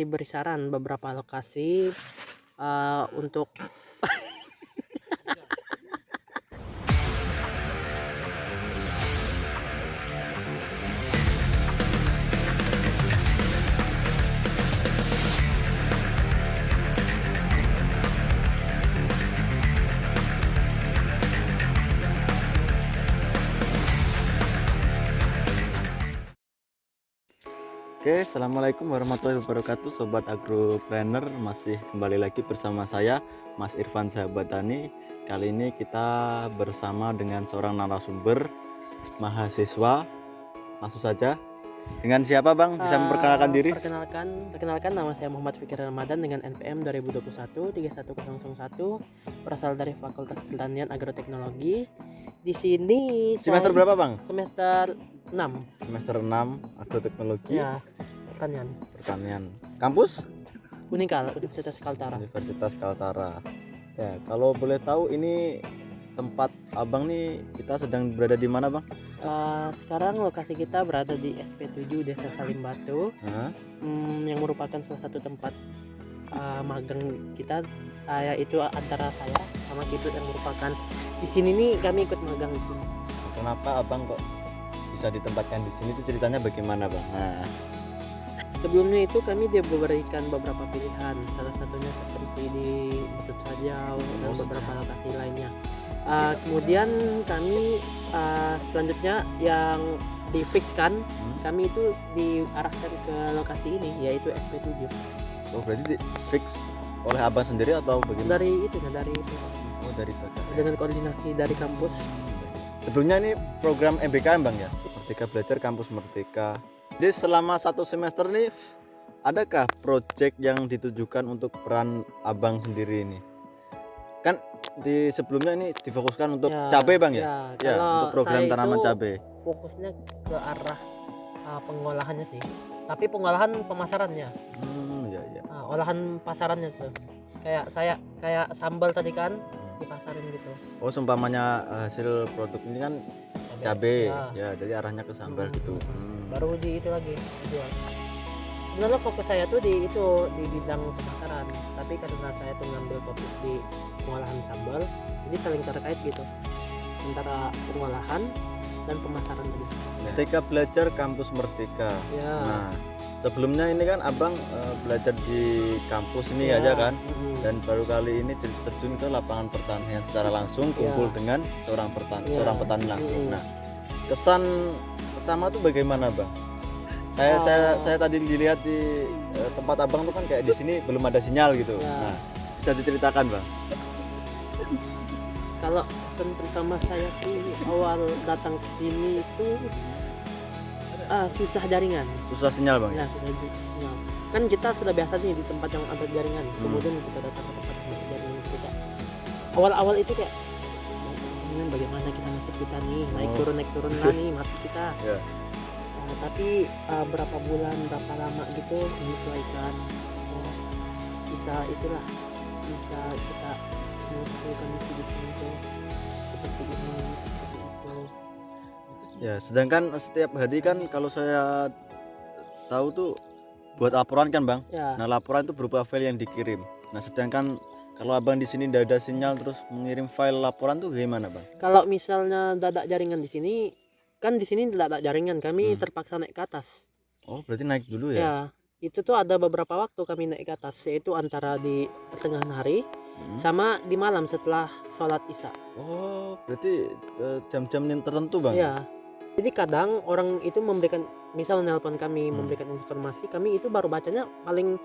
Diberi saran beberapa lokasi untuk Oke, assalamualaikum warahmatullahi wabarakatuh, sobat agropreneur. Masih kembali lagi bersama saya, Mas Irfan Sahabat Tani. Kali ini kita bersama dengan seorang narasumber mahasiswa. Langsung saja, dengan siapa Bang? Bisa memperkenalkan diri? Perkenalkan, nama saya Muhammad Fikri Ramadan dengan NPM 2021 31001, berasal dari Fakultas Pertanian Agroteknologi. Di sini Semester berapa Bang? Semester 6. Semester 6 agroteknologi. Ya, pertanian. Kampus? Unikal, Universitas Kaltara. Universitas Kaltara. Ya, kalau boleh tahu ini tempat Abang nih, kita sedang berada di mana Bang? Sekarang lokasi kita berada di SP7 Desa Salimbatu, yang merupakan salah satu tempat magang kita. Yaitu antara saya sama Kitut yang merupakan di sini nih, kami ikut magang di sini. Kenapa Abang kok bisa ditempatkan di sini? Itu ceritanya bagaimana Bang? Nah, sebelumnya itu kami diberikan beberapa pilihan, salah satunya seperti di Butut Sajau dan beberapa lokasi lainnya. Kemudian kami selanjutnya yang difikskan, kami itu diarahkan ke lokasi ini, yaitu SP7. oh berarti fix oleh Abang sendiri atau bagaimana? Dari itu. Oh, dari Bapak. Dengan koordinasi dari kampus. Sebelumnya ini program MBKM Bang ya? Merdeka Belajar Kampus Merdeka. Jadi selama satu semester nih, adakah proyek yang ditujukan untuk peran Abang sendiri ini? Kan di sebelumnya ini difokuskan untuk cabai Bang ya? Ya, untuk program tanaman cabai. Fokusnya ke arah pengolahannya sih. Tapi pengolahan pemasarannya. Ya. Olahan pasarannya tuh. Kayak sambal tadi kan dipasarin gitu. Oh, seumpamanya hasil produk ini kan cabai. Ya, jadi arahnya ke sambal gitu. Baru di itu lagi dijual. Sebenarnya fokus saya tuh di bidang pemasaran, tapi karena saya tuh ngambil topik di pengolahan sambal, jadi saling terkait gitu antara pengolahan dan pemasaran tadi. Merdeka Belajar Kampus Merdeka. Ya. Nah, sebelumnya ini kan Abang belajar di kampus ini aja kan, dan baru kali ini terjun ke lapangan pertanian secara langsung, kumpul dengan seorang petani langsung. Nah, kesan pertama tuh bagaimana Bang? Saya tadi dilihat di tempat Abang tuh kan kayak di sini belum ada sinyal gitu. Nah, bisa diceritakan Bang? Kalau kesan pertama saya tuh awal datang ke sini itu susah jaringan. Susah sinyal Bang? Ya, susah sinyal. Kan kita sudah biasa nih di tempat yang ada jaringan. Kemudian kita datang ke tempat yang ada jaringan kita. Awal-awal itu kayak bagaimana kita nasib kita nih, naik turun nih mati kita. Tapi berapa bulan, berapa lama gitu menyesuaikan, bisa kita menyesuaikan di sini tuh seperti ini, seperti itu. Ya, sedangkan setiap hari kan kalau saya tahu tuh buat laporan kan Bang. Ya. Nah, laporan itu berupa file yang dikirim. Nah, sedangkan kalau Abang di sini tidak ada sinyal terus mengirim file laporan tuh gimana Bang? Kalau misalnya dadak jaringan di sini, kan di sini tidak ada jaringan, kami terpaksa naik ke atas. Oh, berarti naik dulu ya? Ya, itu tuh ada beberapa waktu kami naik ke atas, yaitu antara di pertengahan hari sama di malam setelah sholat isya. Oh, berarti jam-jam yang tertentu Bang? Ya, jadi kadang orang itu memberikan, misal nelpon kami memberikan informasi, kami itu baru bacanya paling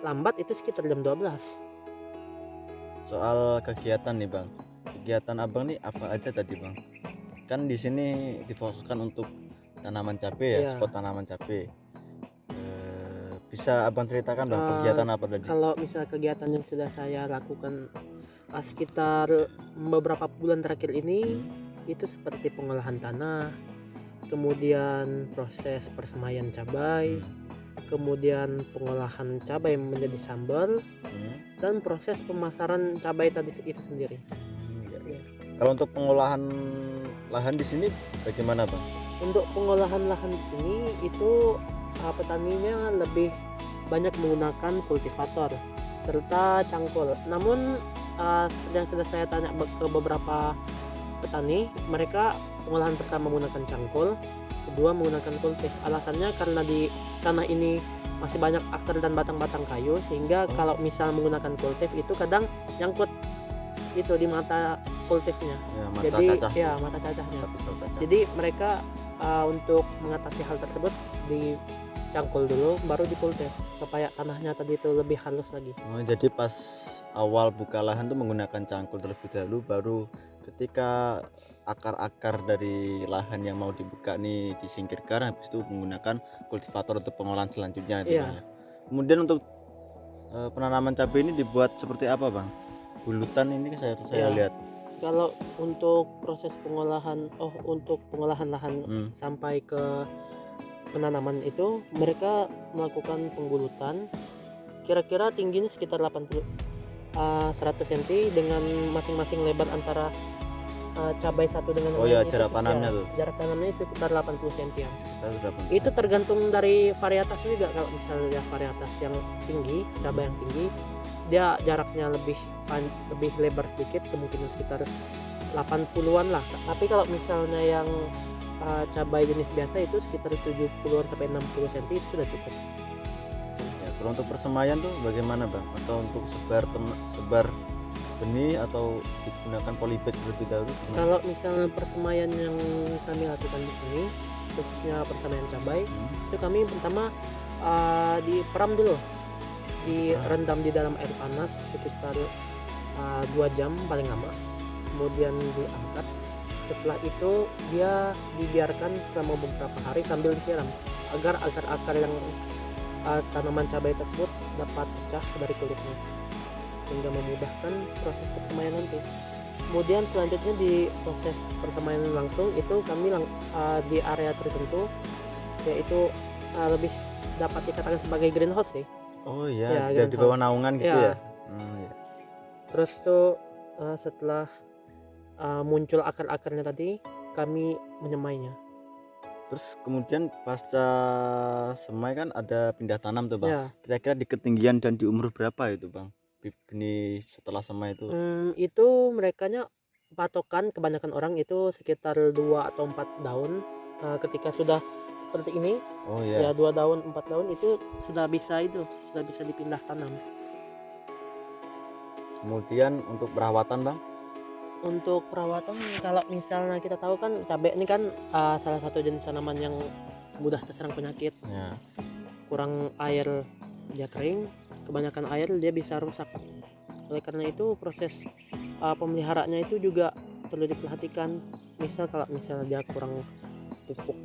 lambat itu sekitar jam 12. Soal kegiatan nih Bang, kegiatan Abang nih apa aja tadi Bang? Kan di sini difokuskan untuk tanaman cabai ya, spot tanaman cabai. Bisa Abang ceritakan Bang kegiatan apa tadi? Kalau misal kegiatan yang sudah saya lakukan sekitar beberapa bulan terakhir ini, itu seperti pengolahan tanah, kemudian proses persemaian cabai, kemudian pengolahan cabai menjadi sambal, dan proses pemasaran cabai tadi itu sendiri. Kalau untuk pengolahan lahan di sini bagaimana Bang? Untuk pengolahan lahan di sini itu petaninya lebih banyak menggunakan kultivator serta cangkul. Namun seperti yang sudah saya tanya ke beberapa petani, mereka pengolahan pertama menggunakan cangkul, kedua menggunakan kultif. Alasannya karena di tanah ini masih banyak akar dan batang-batang kayu, sehingga kalau misal menggunakan kultif itu kadang nyangkut itu di mata kultifnya. Ya, mata Jadi cacah. ya mata cacahnya. Pisau cacah. Jadi mereka untuk mengatasi hal tersebut dicangkul dulu baru dikultif supaya tanahnya tadi itu lebih halus lagi. Oh, jadi pas awal buka lahan tuh menggunakan cangkul terlebih dahulu, baru ketika akar-akar dari lahan yang mau dibuka nih disingkirkan, habis itu menggunakan kultivator untuk pengolahan selanjutnya itu Iya. Bang, ya. Kemudian untuk penanaman cabai ini dibuat seperti apa Bang? Bulutan ini saya Iya. lihat. Kalau untuk proses pengolahan untuk pengolahan lahan sampai ke penanaman itu mereka melakukan penggulutan, kira-kira tingginya sekitar 100 cm dengan masing-masing lebar antara cabai satu dengan Oh yang ya, lain itu jarak tanamnya tuh. jarak tanamnya sekitar 80 cm. Kita sudah Itu tergantung dari varietas juga. Kalau misalnya varietas yang tinggi, cabai yang tinggi, dia jaraknya lebih lebar sedikit, kemungkinan sekitar 80-an lah. Tapi kalau misalnya yang cabai jenis biasa itu sekitar 70-an sampai 60 cm itu sudah cukup. ya. Kalau untuk persemaian tuh bagaimana Bang? Atau untuk sebar benih atau digunakan polybag terlebih dahulu? Kalau misalnya persemaian yang kami lakukan di sini, khususnya persemaian cabai, itu kami pertama diperam dulu, direndam di dalam air panas sekitar 2 jam paling lama, kemudian diangkat. Setelah itu dia dibiarkan selama beberapa hari sambil disiram agar akar-akar yang tanaman cabai tersebut dapat pecah dari kulitnya, sehingga memudahkan proses persemaian nanti. Kemudian selanjutnya di proses persemaian langsung itu kami di area tertentu, yaitu lebih dapat dikatakan sebagai greenhouse sih. Oh Ya, iya, di bawah greenhouse. naungan gitu Ya. ya. Ya. Terus tuh setelah muncul akar-akarnya tadi, kami menyemainya. Terus kemudian pasca semai kan ada pindah tanam tuh Bang. Ya. Kira-kira di ketinggian dan di umur berapa itu Bang? Benih setelah semai itu. Itu merekanya patokan kebanyakan orang itu sekitar 2 atau 4 daun. Ketika sudah seperti ini, Oh ya iya. 2 daun 4 daun itu sudah bisa dipindah tanam. Kemudian untuk perawatan Bang? Untuk perawatan, kalau misalnya kita tahu kan cabai ini kan salah satu jenis tanaman yang mudah terserang penyakit. Ya. Kurang air dia kering, kebanyakan air dia bisa rusak. Oleh karena itu proses pemeliharaannya itu juga perlu diperhatikan. Kalau misalnya dia kurang pupuk,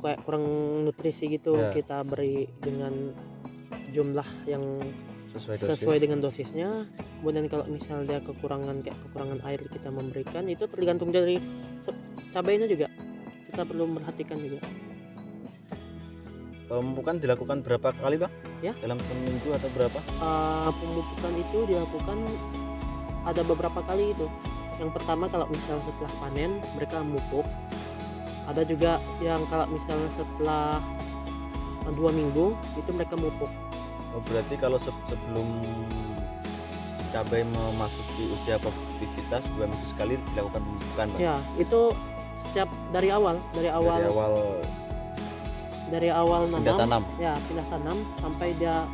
kayak kurang nutrisi gitu, Ya. kita beri dengan jumlah yang Sesuai sesuai dengan dosisnya. Kemudian kalau misalnya dia kekurangan air, kita memberikan, itu tergantung dari cabainya juga, kita perlu memperhatikan juga. Pemupukan dilakukan berapa kali Bang? Ya. Dalam seminggu atau berapa? Pemupukan itu dilakukan ada beberapa kali itu. Yang pertama kalau misalnya setelah panen mereka memupuk. Ada juga yang kalau misalnya setelah 2 minggu itu mereka memupuk. Oh, berarti kalau sebelum cabai memasuki usia produktivitas 2 minggu sekali dilakukan pemupukan Bang? Ya, itu setiap dari awal Dari awal nanam, pindah tanam. ya pindah tanam sampai dia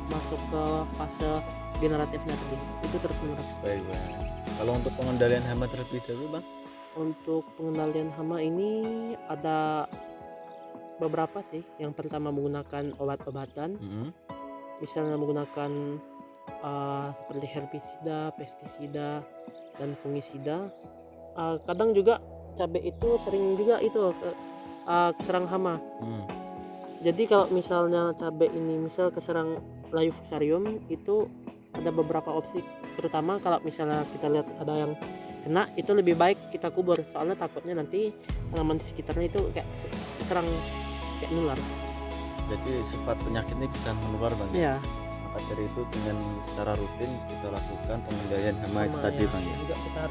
masuk ke fase generatifnya tadi, itu terus menerus. Baik Bang. Kalau untuk pengendalian hama terlebih dahulu Bang? Untuk pengendalian hama ini ada beberapa sih. Yang pertama menggunakan obat-obatan, misalnya menggunakan seperti herbisida, pestisida, dan fungisida. Kadang juga cabai itu sering juga itu keserang hama. Jadi kalau misalnya cabai ini misal keserang layu fusarium, itu ada beberapa opsi. Terutama kalau misalnya kita lihat ada yang kena, itu lebih baik kita kubur, soalnya takutnya nanti tanaman di sekitarnya itu kayak keserang kayak nular. Jadi sifat penyakit ini bisa menular Bang. Ya. Maka dari itu dengan secara rutin kita lakukan pengendalian hama itu tadi ya, Bang ya. juga kita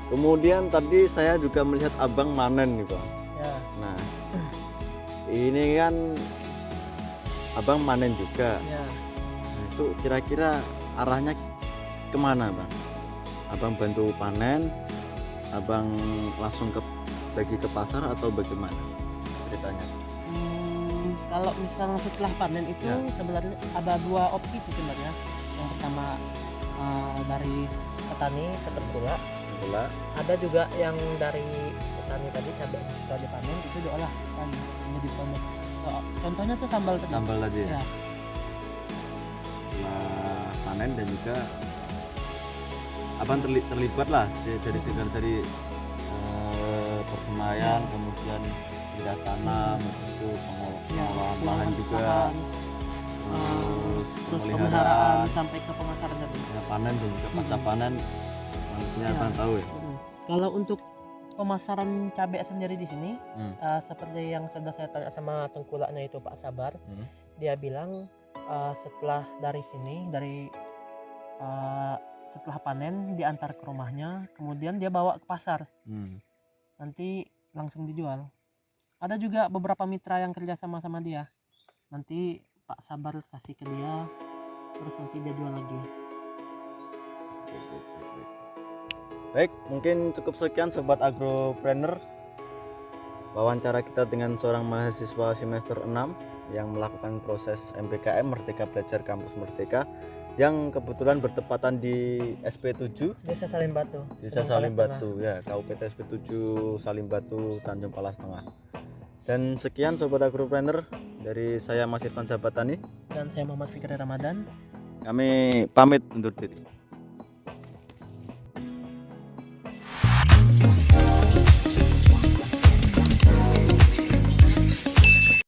Kemudian tadi saya juga melihat Abang manen nih Bang. ya. Nah, ini kan abang manen juga. Ya. Nah, itu kira-kira arahnya kemana bang? Abang bantu panen, abang langsung bagi ke pasar atau bagaimana ceritanya? Kalau misalnya setelah panen itu Ya. sebenarnya ada dua opsi sih sebenarnya. Yang pertama dari petani ke tengkulak, Bola. ada juga yang dari petani tadi cabai yang sudah dipanen itu diolah kan menjadi produk. Contohnya tuh sambal tadi. Sambal tadi ya. Ya. Setelah panen dan juga abang terlibat lah dari segar dari persemaian, kemudian pindah tanam, itu pengolahan bahan juga, terus pemeliharaan pemeliharaan, sampai ke pemasaran tadi. ya, panen dan juga pasca panen. Maksudnya Ya. abang tahu ya. Kalau untuk pemasaran cabai sendiri di sini, Hmm. seperti yang sudah saya tanya sama tengkulaknya itu Pak Sabar, Hmm. dia bilang setelah dari sini setelah panen diantar ke rumahnya, kemudian dia bawa ke pasar, nanti langsung dijual. Ada juga beberapa mitra yang kerja sama dia, nanti Pak Sabar kasih ke dia, terus nanti dia jual lagi. Baik, mungkin cukup sekian sobat agropreneur wawancara kita dengan seorang mahasiswa semester 6 yang melakukan proses MPKM Merdeka Belajar Kampus Merdeka yang kebetulan bertepatan di SP7 Desa Salimbatu. Desa Tanjung Palas Salimbatu ya, Kabupaten SP7 Salimbatu, Tanjung Palas Tengah. Dan sekian sobat agropreneur dari saya Mas Irfan Sahabat Tani. Tengah. Dan saya Muhammad Fikri Ramadan. Kami pamit undur diri.